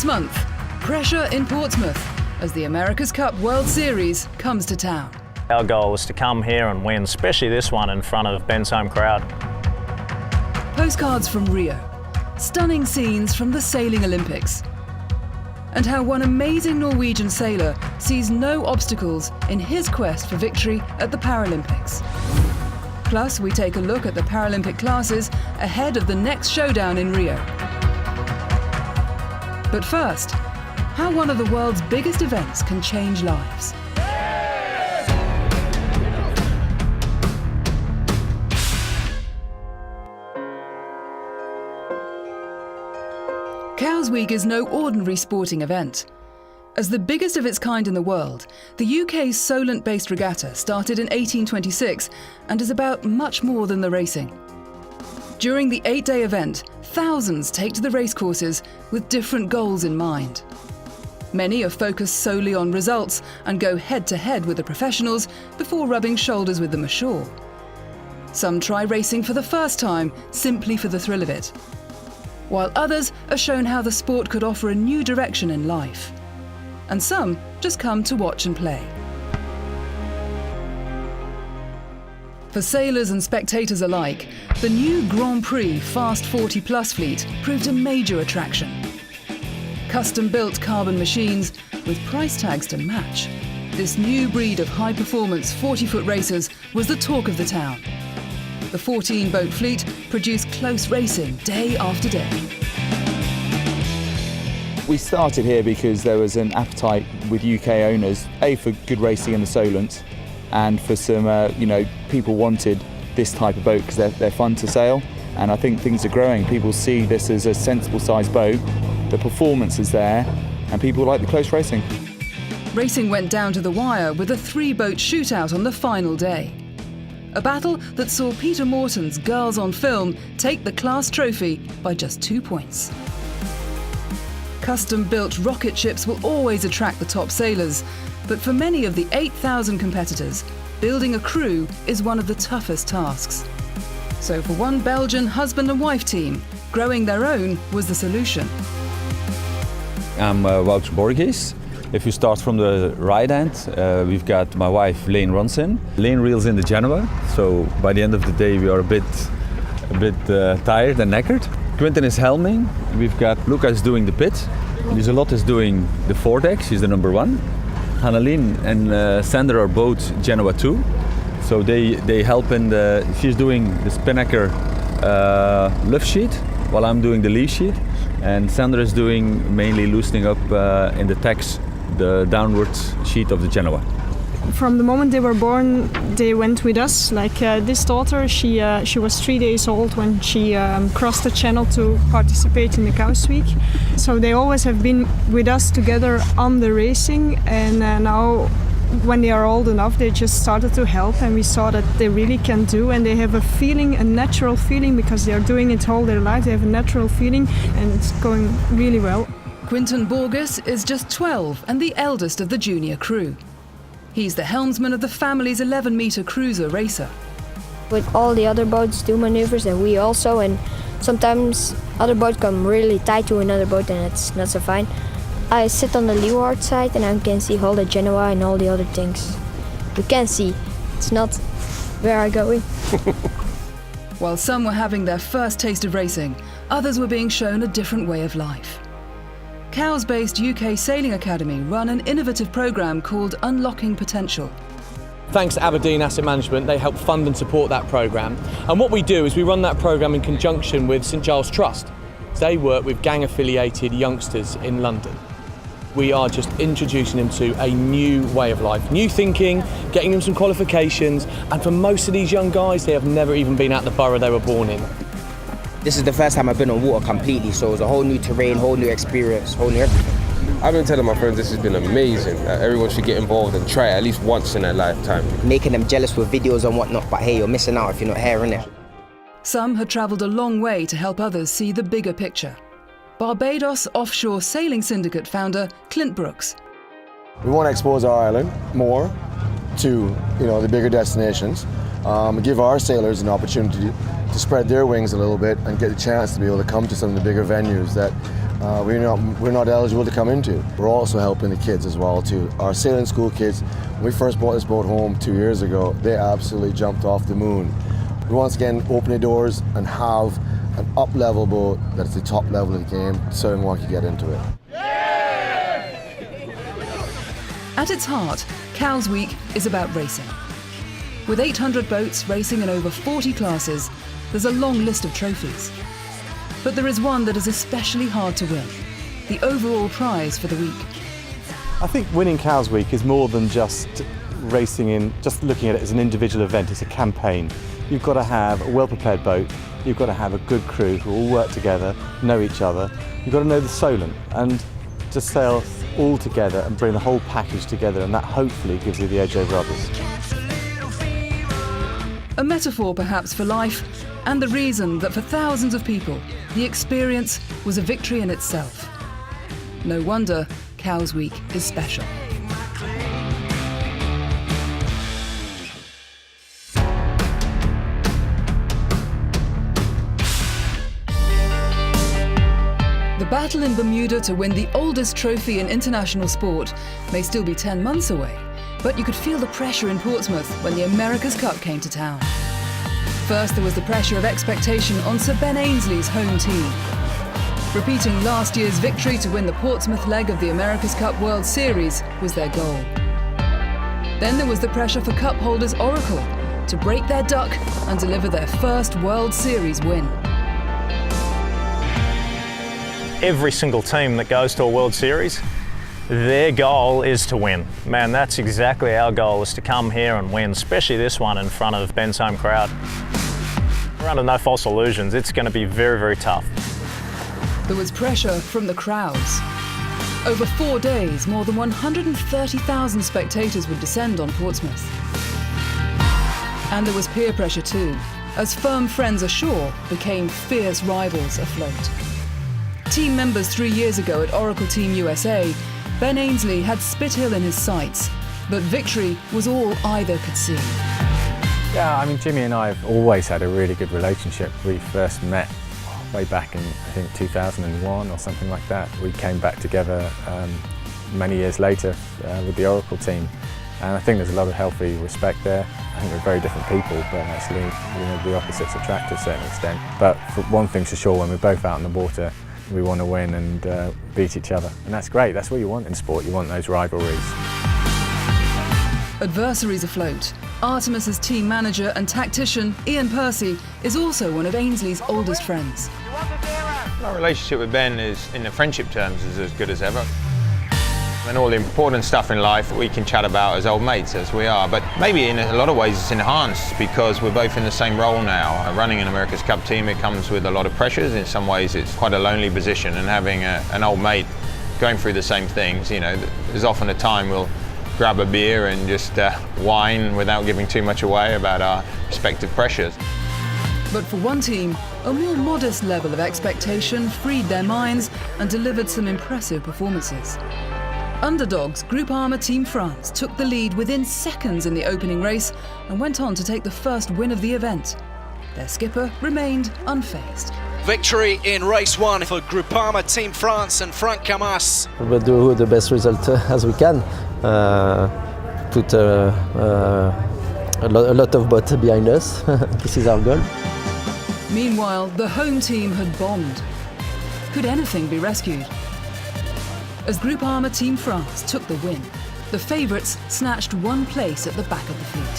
This month, pressure in Portsmouth as the America's Cup World Series comes to town. Our goal was to come here and win, especially this one in front of Ben's home crowd. Postcards from Rio, stunning scenes from the Sailing Olympics, and how one amazing Norwegian sailor sees no obstacles in his quest for victory at the Paralympics. Plus, we take a look at the Paralympic classes ahead of the next showdown in Rio. But first, how one of the world's biggest events can change lives. Cows Week is no ordinary sporting event. As the biggest of its kind in the world, the UK's Solent-based regatta started in 1826 and is about much more than the racing. During the 8-day event, thousands take to the racecourses with different goals in mind. Many are focused solely on results and go head-to-head with the professionals before rubbing shoulders with them ashore. Some try racing for the first time, simply for the thrill of it, while others are shown how the sport could offer a new direction in life. And some just come to watch and play. For sailors and spectators alike, the new Grand Prix Fast 40 Plus fleet proved a major attraction. Custom-built carbon machines with price tags to match, this new breed of high-performance 40-foot racers was the talk of the town. The 14-boat fleet produced close racing day after day. We started here because there was an appetite with UK owners, A, for good racing in the Solent, and for some, people wanted this type of boat because they're fun to sail. And I think things are growing. People see this as a sensible sized boat, the performance is there, and people like the close racing. Racing went down to the wire with a 3-boat shootout on the final day. A battle that saw Peter Morton's Girls on Film take the class trophy by just 2 points. Custom-built rocket ships will always attract the top sailors, but for many of the 8,000 competitors, building a crew is one of the toughest tasks. So for one Belgian husband and wife team, growing their own was the solution. I'm Wouter Borges. If you start from the right end, we've got my wife Leen Ronson. Leen reels in the Genoa, so by the end of the day we are a bit tired and knackered. Quentin is helming. We've got Lucas doing the pit. Lieselotte is doing the foredeck, she's the number 1. Hannelien and Sander are both Genoa 2. So they help she's doing the spinnaker lift sheet, while I'm doing the lee sheet. And Sander is doing mainly loosening up in the tacks, the downward sheet of the Genoa. From the moment they were born, they went with us. Like this daughter, she was 3 days old when she crossed the channel to participate in the Cows Week. So they always have been with us together on the racing, and now when they are old enough, they just started to help, and we saw that they really can do, and they have a feeling, a natural feeling, because they are doing it all their life. They have a natural feeling, and it's going really well. Quinten Borges is just 12 and the eldest of the junior crew. He's the helmsman of the family's 11-metre cruiser racer. With all the other boats do maneuvers, and we also, and sometimes other boats come really tight to another boat and it's not so fine. I sit on the leeward side and I can see all the Genoa and all the other things. You can see, it's not where I'm going. While some were having their first taste of racing, others were being shown a different way of life. Cowes-based UK Sailing Academy run an innovative programme called Unlocking Potential. Thanks to Aberdeen Asset Management, they help fund and support that programme. And what we do is we run that programme in conjunction with St Giles Trust. They work with gang-affiliated youngsters in London. We are just introducing them to a new way of life, new thinking, getting them some qualifications, and for most of these young guys, they have never even been out the borough they were born in. This is the first time I've been on water completely, so it's a whole new terrain, whole new experience, whole new everything. I've been telling my friends this has been amazing. Everyone should get involved and try it at least once in their lifetime. Making them jealous with videos and whatnot, but hey, you're missing out if you're not here, innit? Some had travelled a long way to help others see the bigger picture. Barbados Offshore Sailing Syndicate founder Clint Brooks. We want to expose our island more to the bigger destinations, give our sailors an opportunity to spread their wings a little bit and get a chance to be able to come to some of the bigger venues that we're not eligible to come into. We're also helping the kids as well too. Our sailing school kids, when we first brought this boat home 2 years ago, they absolutely jumped off the moon. We once again open the doors and have an up-level boat that's the top level of the game so anyone can get into it. At its heart, Cowes Week is about racing. With 800 boats racing in over 40 classes, there's a long list of trophies. But there is one that is especially hard to win, the overall prize for the week. I think winning Cowes Week is more than just racing just looking at it as an individual event. It's a campaign. You've got to have a well-prepared boat, you've got to have a good crew who all work together, know each other, you've got to know the Solent, and to sail all together and bring the whole package together, and that hopefully gives you the edge over others. A metaphor perhaps for life, and the reason that for thousands of people, the experience was a victory in itself. No wonder Cowes Week is special. The battle in Bermuda to win the oldest trophy in international sport may still be 10 months away, but you could feel the pressure in Portsmouth when the America's Cup came to town. First, there was the pressure of expectation on Sir Ben Ainsley's home team. Repeating last year's victory to win the Portsmouth leg of the America's Cup World Series was their goal. Then there was the pressure for Cup holders Oracle to break their duck and deliver their first World Series win. Every single team that goes to a World Series, their goal is to win. Man, that's exactly our goal, is to come here and win, especially this one in front of Ben's home crowd. We're under no false illusions, it's going to be very, very tough. There was pressure from the crowds. Over 4 days, more than 130,000 spectators would descend on Portsmouth. And there was peer pressure too, as firm friends ashore became fierce rivals afloat. Team members 3 years ago at Oracle Team USA, Ben Ainsley had Spithill in his sights, but victory was all either could see. Yeah, I mean, Jimmy and I have always had a really good relationship. We first met way back in, I think, 2001 or something like that. We came back together many years later with the Oracle team, and I think there's a lot of healthy respect there. I think we're very different people, but actually, the opposites attract to a certain extent. But for one thing's for sure, when we're both out in the water, we want to win and beat each other, and that's great. That's what you want in sport. You want those rivalries. Adversaries afloat. Artemis's team manager and tactician, Ian Percy, is also one of Ainsley's oldest friends. Our relationship with Ben is, in the friendship terms, is as good as ever. And all the important stuff in life we can chat about as old mates, as we are. But maybe in a lot of ways it's enhanced because we're both in the same role now. Running an America's Cup team, it comes with a lot of pressures. In some ways it's quite a lonely position, and having an old mate going through the same things, there's often a time we'll grab a beer and just whine without giving too much away about our respective pressures. But for one team, a more modest level of expectation freed their minds and delivered some impressive performances. Underdogs Groupama Team France took the lead within seconds in the opening race and went on to take the first win of the event. Their skipper remained unfazed. Victory in race one for Groupama Team France and Frank Camas. We'll do the best result as we can. Put a lot of boats behind us. This is our goal. Meanwhile, the home team had bombed. Could anything be rescued? As Groupama Team France took the win, the favourites snatched one place at the back of the fleet.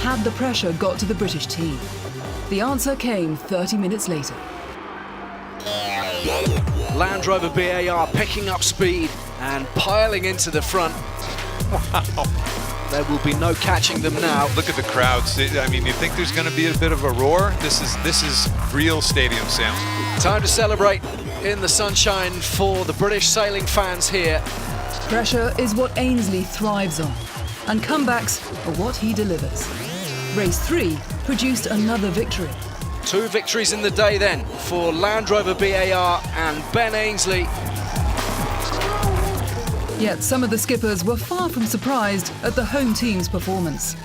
Had the pressure got to the British team? The answer came 30 minutes later. Land Rover BAR picking up speed and piling into the front. Wow. There will be no catching them now. Look at the crowds. I mean, you think there's going to be a bit of a roar? This is real stadium sound. Time to celebrate in the sunshine for the British sailing fans here. Pressure is what Ainsley thrives on, and comebacks are what he delivers. Race 3 produced another victory. 2 victories in the day then for Land Rover BAR and Ben Ainsley. Yet some of the skippers were far from surprised at the home team's performance.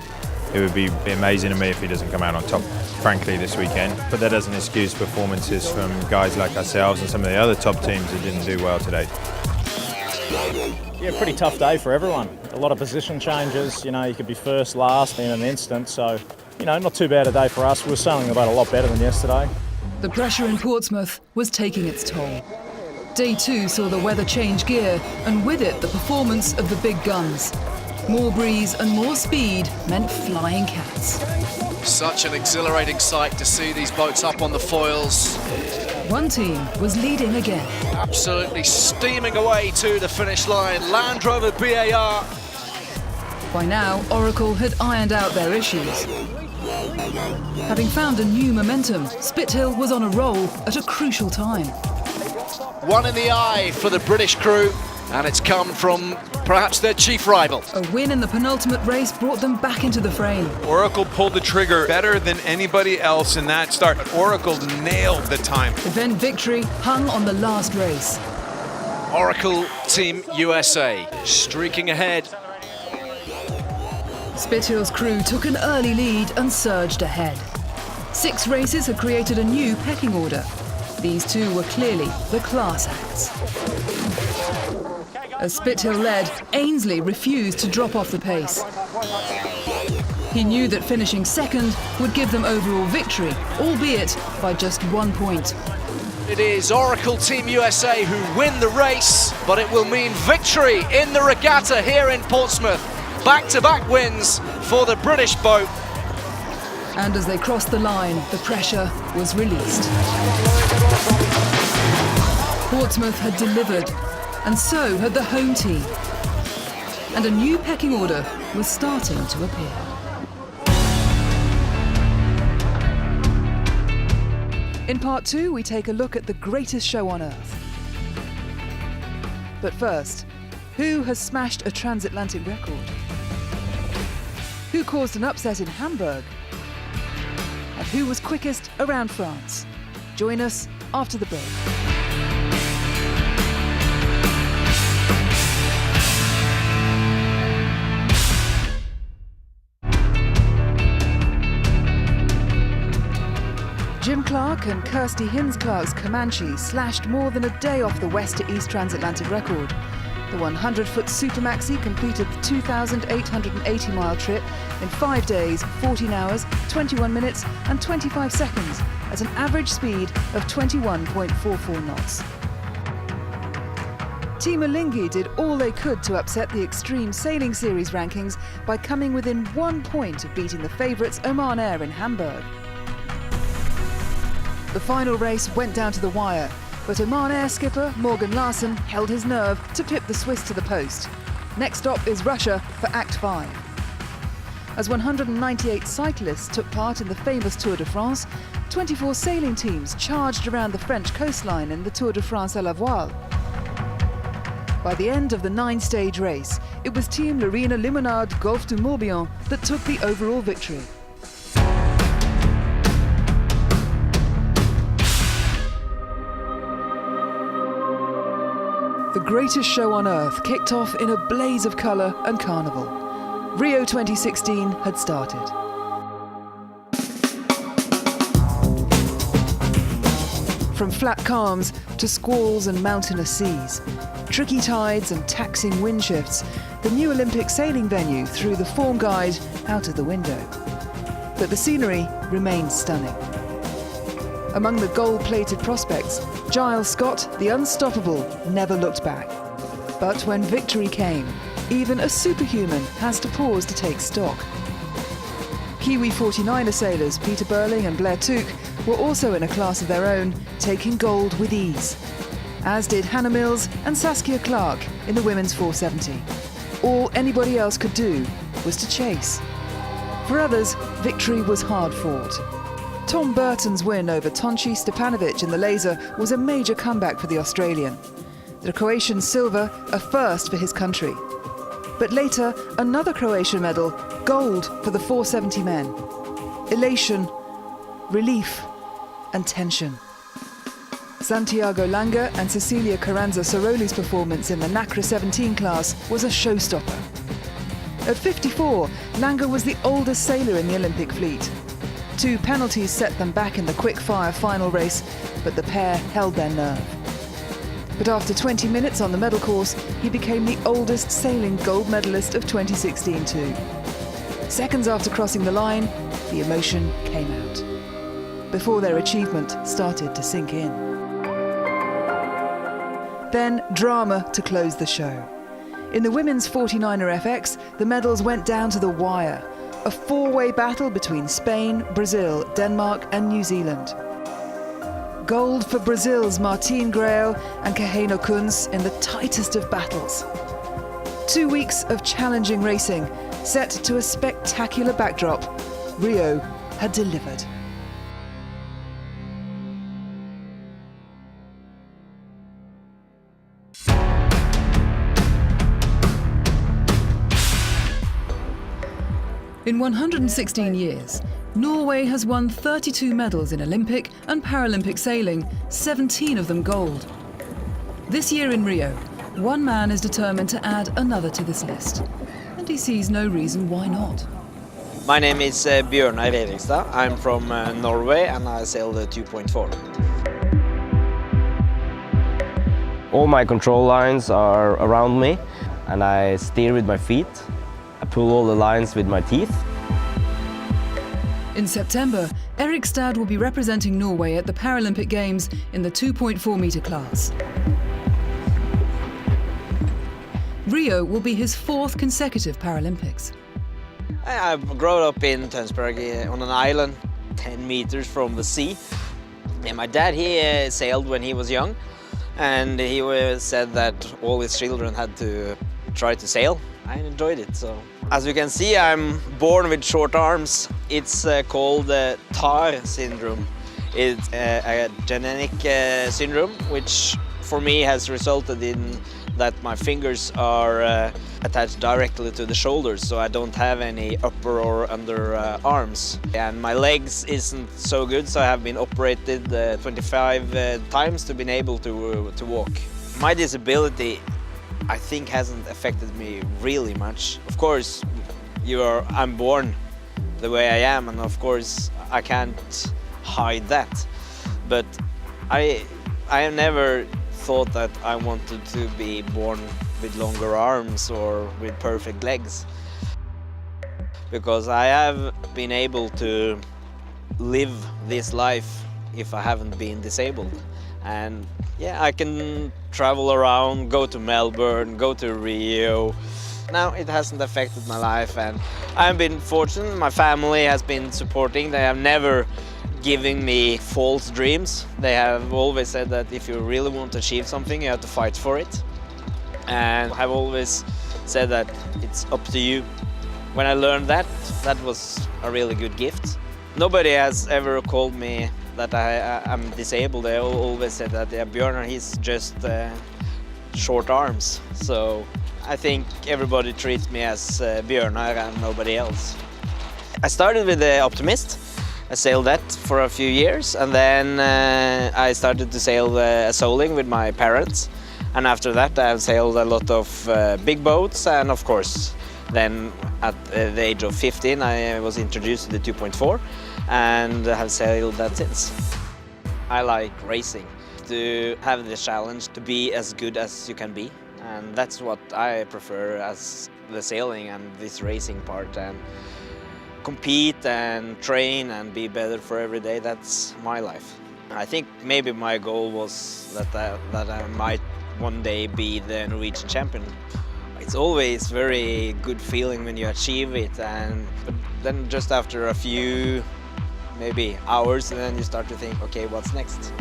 It would be amazing to me if he doesn't come out on top, frankly, this weekend. But that doesn't excuse performances from guys like ourselves and some of the other top teams that didn't do well today. Yeah, pretty tough day for everyone. A lot of position changes, you know, you could be first, last in an instant, so, you know, not too bad a day for us. We were sailing about a lot better than yesterday. The pressure in Portsmouth was taking its toll. Day 2 saw the weather change gear, and with it the performance of the big guns. More breeze and more speed meant flying cats. Such an exhilarating sight to see these boats up on the foils. One team was leading again. Absolutely steaming away to the finish line. Land Rover BAR. By now, Oracle had ironed out their issues. Having found a new momentum, Spithill was on a roll at a crucial time. One in the eye for the British crew, and it's come from perhaps their chief rival. A win in the penultimate race brought them back into the frame. Oracle pulled the trigger better than anybody else in that start. Oracle nailed the time. Event victory hung on the last race. Oracle Team USA streaking ahead. Spithill's crew took an early lead and surged ahead. 6 races had created a new pecking order. These two were clearly the class acts. As Spithill led, Ainsley refused to drop off the pace. He knew that finishing second would give them overall victory, albeit by just 1 point. It is Oracle Team USA who win the race, but it will mean victory in the regatta here in Portsmouth. Back-to-back wins for the British boat. And as they crossed the line, the pressure was released. Portsmouth had delivered, and so had the home team. And a new pecking order was starting to appear. In part 2, we take a look at the greatest show on earth. But first, who has smashed a transatlantic record? Who caused an upset in Hamburg? And who was quickest around France? Join us after the break. Jim Clark and Kirsty Hinz-Clark's Comanche slashed more than a day off the west to east transatlantic record. The 100-foot Super Maxi completed the 2,880-mile trip in 5 days, 14 hours, 21 minutes and 25 seconds at an average speed of 21.44 knots. Team Alinghi did all they could to upset the Extreme Sailing Series rankings by coming within 1 point of beating the favourites Oman Air in Hamburg. The final race went down to the wire, but Oman Air skipper Morgan Larsen held his nerve to pip the Swiss to the post. Next stop is Russia for Act 5. As 198 cyclists took part in the famous Tour de France, 24 sailing teams charged around the French coastline in the Tour de France à la voile. By the end of the 9-stage race, it was Team Larina Limonade Golfe du Morbihan that took the overall victory. The greatest show on earth kicked off in a blaze of colour and carnival. Rio 2016 had started. From flat calms to squalls and mountainous seas, tricky tides and taxing wind shifts, the new Olympic sailing venue threw the form guide out of the window. But the scenery remained stunning. Among the gold-plated prospects, Giles Scott, the unstoppable, never looked back. But when victory came, even a superhuman has to pause to take stock. Kiwi 49er sailors Peter Burling and Blair Tuke were also in a class of their own, taking gold with ease, as did Hannah Mills and Saskia Clark in the women's 470. All anybody else could do was to chase. For others, victory was hard-fought. Tom Burton's win over Tonci Stepanovic in the laser was a major comeback for the Australian. The Croatian silver, a first for his country. But later, another Croatian medal, gold for the 470 men. Elation, relief, and tension. Santiago Langa and Cecilia Carranza Soroli's performance in the NACRA 17 class was a showstopper. At 54, Langer was the oldest sailor in the Olympic fleet. 2 penalties set them back in the quick-fire final race, but the pair held their nerve. But after 20 minutes on the medal course, he became the oldest sailing gold medalist of 2016 too. Seconds after crossing the line, the emotion came out, before their achievement started to sink in. Then drama to close the show. In the women's 49er FX, the medals went down to the wire. A 4-way battle between Spain, Brazil, Denmark and New Zealand. Gold for Brazil's Martine Grael and Kaheno Kunz in the tightest of battles. 2 weeks of challenging racing, set to a spectacular backdrop. Rio had delivered. In 116 years, Norway has won 32 medals in Olympic and Paralympic sailing, 17 of them gold. This year in Rio, one man is determined to add another to this list, and he sees no reason why not. My name is Bjørnar Erikstad. I'm from Norway and I sail the 2.4. All my control lines are around me and I steer with my feet. I pull all the lines with my teeth. In September, Erikstad will be representing Norway at the Paralympic Games in the 2.4 metre class. Rio will be his 4th consecutive Paralympics. I've grown up in Tønsberg on an island 10 meters from the sea. And my dad, he sailed when he was young, and he said that all his children had to try to sail. I enjoyed it. So, as you can see, I'm born with short arms. It's called TAR syndrome. It's a genetic syndrome, which for me has resulted in that my fingers are attached directly to the shoulders, so I don't have any upper or under arms. And my legs isn't so good, so I have been operated 25 times to be able to walk. My disability, I think, hasn't affected me really much. Of course, I'm born the way I am, and of course I can't hide that. But I have never thought that I wanted to be born with longer arms or with perfect legs, because I have been able to live this life if I haven't been disabled. And yeah, I can travel around, go to Melbourne, go to Rio. Now it hasn't affected my life, and I've been fortunate. My family has been supporting. They have never given me false dreams. They have always said that if you really want to achieve something, you have to fight for it. And I've always said that it's up to you. When I learned that, that was a really good gift. Nobody has ever called me that I'm disabled. They always said that Bjørnar, he's just short arms. So I think everybody treats me as Bjørnar and nobody else. I started with the Optimist. I sailed that for a few years, and then I started to sail soling with my parents. And after that I've sailed a lot of big boats, and of course then at the age of 15 I was introduced to the 2.4 and have sailed that since. I like racing, to have the challenge to be as good as you can be, and that's what I prefer as the sailing and this racing part, and compete and train and be better for every day. That's my life. I think maybe my goal was that I might one day be the Norwegian champion. It's always very good feeling when you achieve it, but then just after a few maybe hours, and then you start to think, okay, what's next?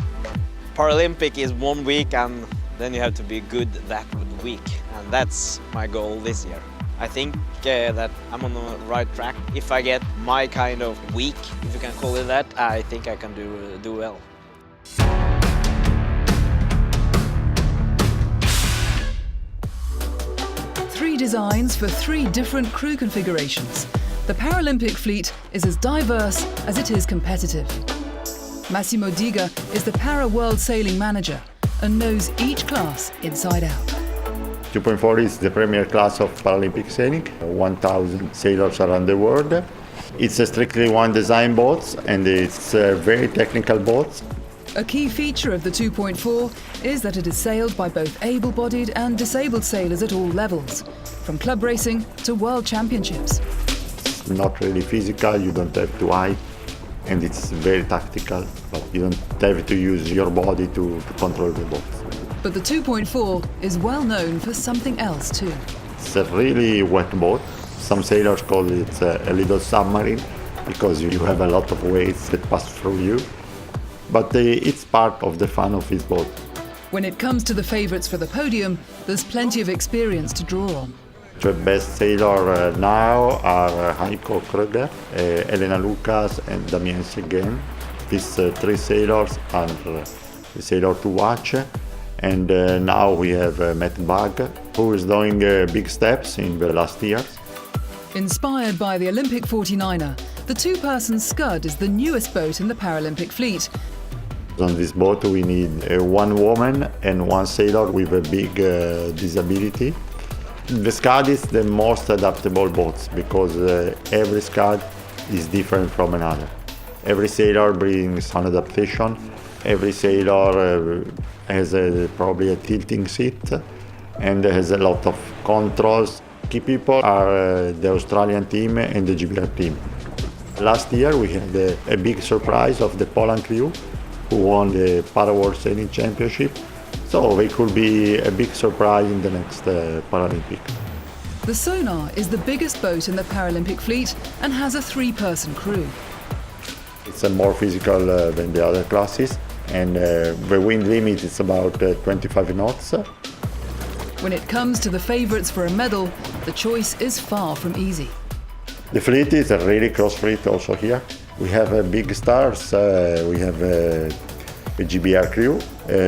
Paralympic is 1 week, and then you have to be good that week, and that's my goal this year. I think that I'm on the right track. If I get my kind of week, if you can call it that, I think I can do well. Three designs for 3 different crew configurations. The Paralympic fleet is as diverse as it is competitive. Massimo Diga is the Para World Sailing Manager and knows each class inside out. 2.4 is the premier class of Paralympic sailing, 1,000 sailors around the world. It's a strictly one design boat, and it's a very technical boat. A key feature of the 2.4 is that it is sailed by both able-bodied and disabled sailors at all levels, from club racing to world championships. It's not really physical, you don't have to hide, and it's very tactical, but you don't have to use your body to control the boat. But the 2.4 is well known for something else too. It's a really wet boat. Some sailors call it a little submarine because you have a lot of waves that pass through you. But it's part of the fun of this boat. When it comes to the favourites for the podium, there's plenty of experience to draw on. The best sailor now are Heiko Kröger, Elena Lucas and Damien Seguin. These three sailors are the sailor to watch. And now we have Matt Bag, who is doing big steps in the last years. Inspired by the Olympic 49er, the two-person Scud is the newest boat in the Paralympic fleet. On this boat we need one woman and one sailor with a big disability. The Scud is the most adaptable boat because every Scud is different from another. Every sailor brings an adaptation. Every sailor has probably a tilting seat and has a lot of controls. Key people are the Australian team and the GBR team. Last year we had a big surprise of the Poland crew who won the Para World Sailing Championship. So they could be a big surprise in the next Paralympic. The Sonar is the biggest boat in the Paralympic fleet and has a three-person crew. It's more physical than the other classes, and the wind limit is about 25 knots. When it comes to the favourites for a medal, the choice is far from easy. The fleet is a really close fleet also here. We have big stars, we have a GBR crew,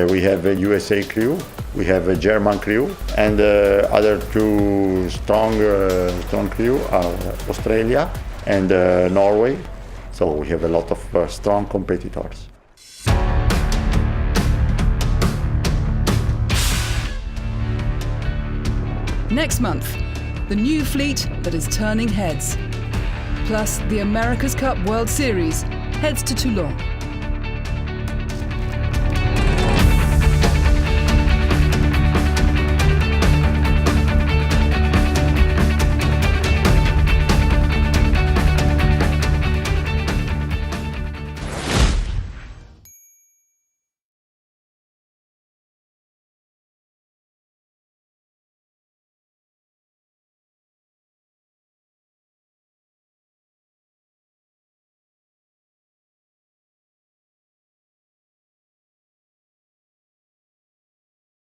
we have a USA crew, we have a German crew, and other two strong crew are Australia and Norway. So we have a lot of strong competitors. Next month, the new fleet that is turning heads. Plus, the America's Cup World Series heads to Toulon.